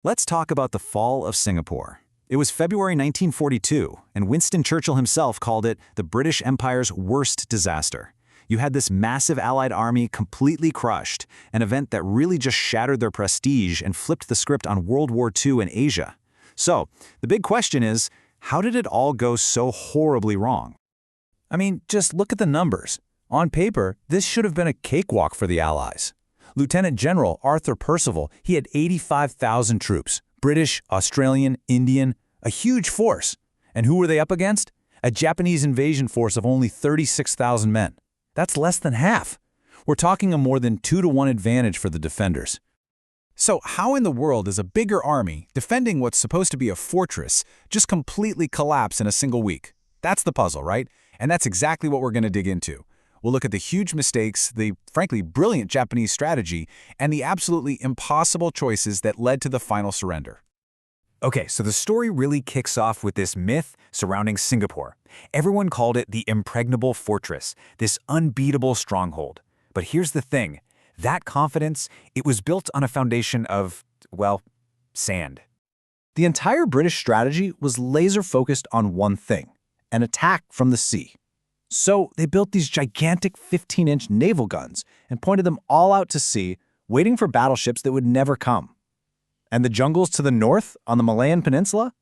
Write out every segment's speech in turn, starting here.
Let's talk about the fall of Singapore. It was February 1942, and Winston Churchill himself called it the British Empire's worst disaster. You had this massive Allied army completely crushed, an event that really just shattered their prestige and flipped the script on World War II in Asia. So, the big question is, how did it all go so horribly wrong? I mean, just look at the numbers. On paper, this should have been a cakewalk for the Allies. Lieutenant General Arthur Percival, he had 85,000 troops, British, Australian, Indian, a huge force. And who were they up against? A Japanese invasion force of only 36,000 men. That's less than half. We're talking a more than 2-to-1 advantage for the defenders. So how in the world does a bigger army, defending what's supposed to be a fortress, just completely collapse in a single week? That's the puzzle, right? And that's exactly what we're going to dig into. We'll look at the huge mistakes, the frankly brilliant Japanese strategy, and the absolutely impossible choices that led to the final surrender. Okay, so the story really kicks off with this myth surrounding Singapore. Everyone called it the impregnable fortress, this unbeatable stronghold. But here's the thing. That confidence, it was built on a foundation of, well, sand. The entire British strategy was laser-focused on one thing: an attack from the sea. So they built these gigantic 15-inch naval guns and pointed them all out to sea, waiting for battleships that would never come. And the jungles to the north, on the Malayan peninsula?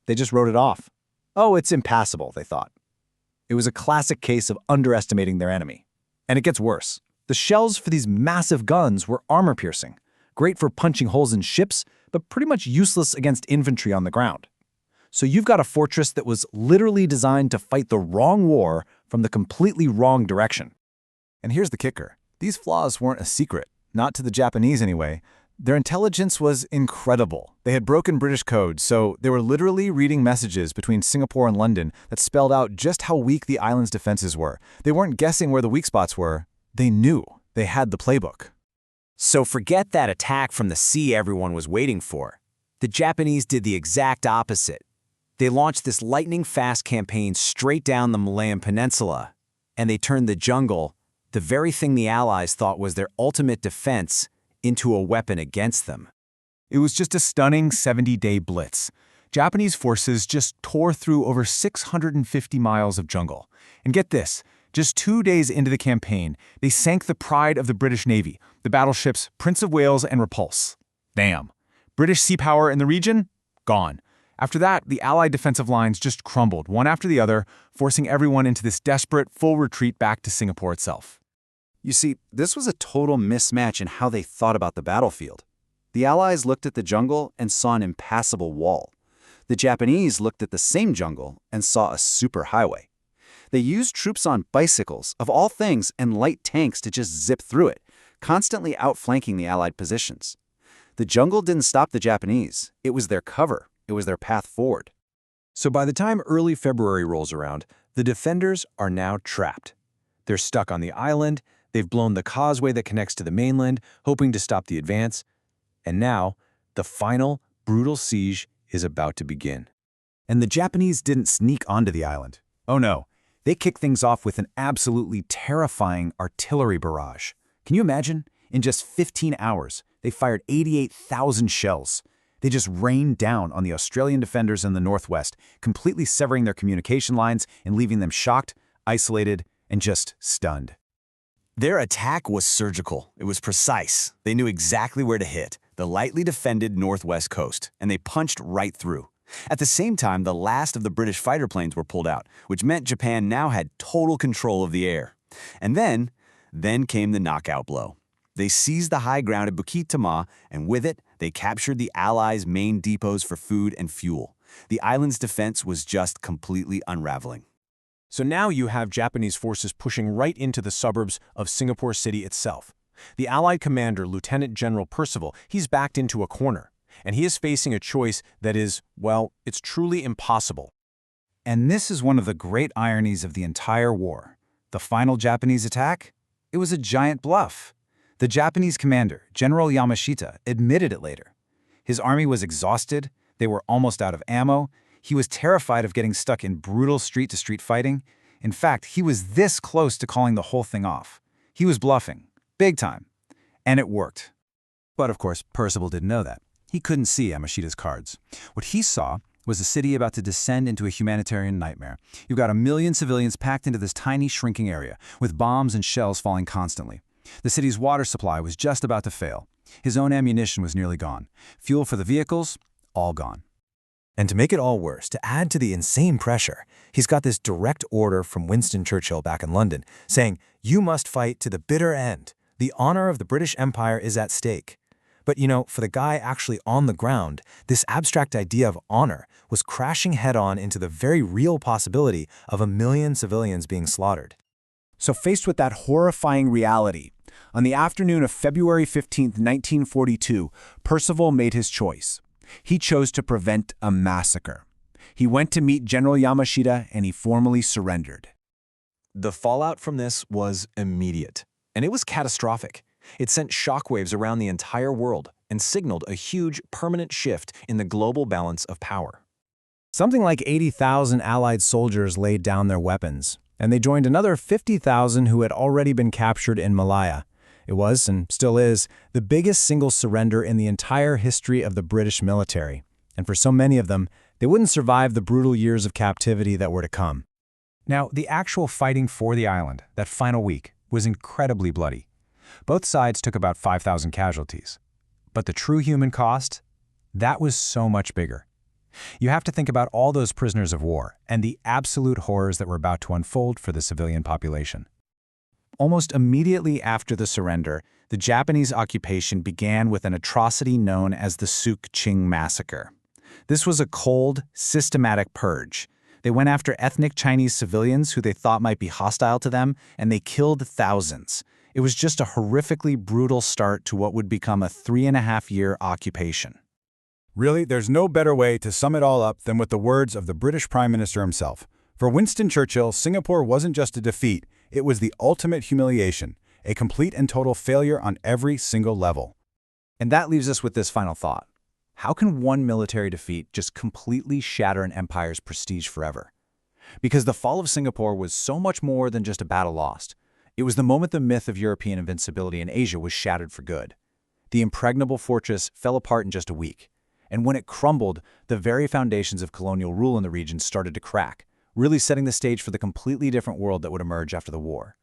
They just wrote it off. Oh, it's impassable, they thought. It was a classic case of underestimating their enemy. And it gets worse. The shells for these massive guns were armor-piercing, great for punching holes in ships, but pretty much useless against infantry on the ground. So you've got a fortress that was literally designed to fight the wrong war from the completely wrong direction. And here's the kicker. These flaws weren't a secret, not to the Japanese anyway. Their intelligence was incredible. They had broken British code, so they were literally reading messages between Singapore and London that spelled out just how weak the island's defenses were. They weren't guessing where the weak spots were. They knew. They had the playbook. So forget that attack from the sea everyone was waiting for. The Japanese did the exact opposite. They launched this lightning-fast campaign straight down the Malayan Peninsula, and they turned the jungle, the very thing the Allies thought was their ultimate defense, into a weapon against them. It was just a stunning 70-day blitz. Japanese forces just tore through over 650 miles of jungle. And get this, just 2 days into the campaign, they sank the pride of the British Navy, the battleships Prince of Wales and Repulse. Damn. British sea power in the region? Gone. After that, the Allied defensive lines just crumbled, one after the other, forcing everyone into this desperate, full retreat back to Singapore itself. You see, this was a total mismatch in how they thought about the battlefield. The Allies looked at the jungle and saw an impassable wall. The Japanese looked at the same jungle and saw a superhighway. They used troops on bicycles, of all things, and light tanks to just zip through it, constantly outflanking the Allied positions. The jungle didn't stop the Japanese. It was their cover. It was their path forward. So by the time early February rolls around, the defenders are now trapped. They're stuck on the island, they've blown the causeway that connects to the mainland, hoping to stop the advance, and now the final, brutal siege is about to begin. And the Japanese didn't sneak onto the island. Oh no, they kicked things off with an absolutely terrifying artillery barrage. Can you imagine? In just 15 hours, they fired 88,000 shells. They just rained down on the Australian defenders in the northwest, completely severing their communication lines and leaving them shocked, isolated, and just stunned. Their attack was surgical. It was precise. They knew exactly where to hit, the lightly defended northwest coast, and they punched right through. At the same time, the last of the British fighter planes were pulled out, which meant Japan now had total control of the air. And then came the knockout blow. They seized the high ground at Bukit Timah, and with it, they captured the Allies' main depots for food and fuel. The island's defense was just completely unraveling. So now you have Japanese forces pushing right into the suburbs of Singapore City itself. The Allied commander, Lieutenant General Percival, he's backed into a corner, and he is facing a choice that is, well, it's truly impossible. And this is one of the great ironies of the entire war. The final Japanese attack? It was a giant bluff. The Japanese commander, General Yamashita, admitted it later. His army was exhausted, they were almost out of ammo, he was terrified of getting stuck in brutal street-to-street fighting. In fact, he was this close to calling the whole thing off. He was bluffing, big time. And it worked. But of course, Percival didn't know that. He couldn't see Yamashita's cards. What he saw was a city about to descend into a humanitarian nightmare. You've got 1 million civilians packed into this tiny, shrinking area, with bombs and shells falling constantly. The city's water supply was just about to fail. His own ammunition was nearly gone. Fuel for the vehicles, all gone. And to make it all worse, to add to the insane pressure, he's got this direct order from Winston Churchill back in London, saying, "You must fight to the bitter end. The honor of the British Empire is at stake." But for the guy actually on the ground, this abstract idea of honor was crashing head-on into the very real possibility of 1 million civilians being slaughtered. So faced with that horrifying reality, on the afternoon of February 15, 1942, Percival made his choice. He chose to prevent a massacre. He went to meet General Yamashita and he formally surrendered. The fallout from this was immediate, and it was catastrophic. It sent shockwaves around the entire world and signaled a huge, permanent shift in the global balance of power. Something like 80,000 Allied soldiers laid down their weapons, and they joined another 50,000 who had already been captured in Malaya. It was, and still is, the biggest single surrender in the entire history of the British military. And for so many of them, they wouldn't survive the brutal years of captivity that were to come. Now, the actual fighting for the island, that final week, was incredibly bloody. Both sides took about 5,000 casualties. But the true human cost? That was so much bigger. You have to think about all those prisoners of war and the absolute horrors that were about to unfold for the civilian population. Almost immediately after the surrender, the Japanese occupation began with an atrocity known as the Suk-Ching Massacre. This was a cold, systematic purge. They went after ethnic Chinese civilians who they thought might be hostile to them, and they killed thousands. It was just a horrifically brutal start to what would become a 3.5-year occupation. Really, there's no better way to sum it all up than with the words of the British Prime Minister himself. For Winston Churchill, Singapore wasn't just a defeat, it was the ultimate humiliation, a complete and total failure on every single level. And that leaves us with this final thought. How can one military defeat just completely shatter an empire's prestige forever? Because the fall of Singapore was so much more than just a battle lost. It was the moment the myth of European invincibility in Asia was shattered for good. The impregnable fortress fell apart in just a week. And when it crumbled, the very foundations of colonial rule in the region started to crack, really setting the stage for the completely different world that would emerge after the war.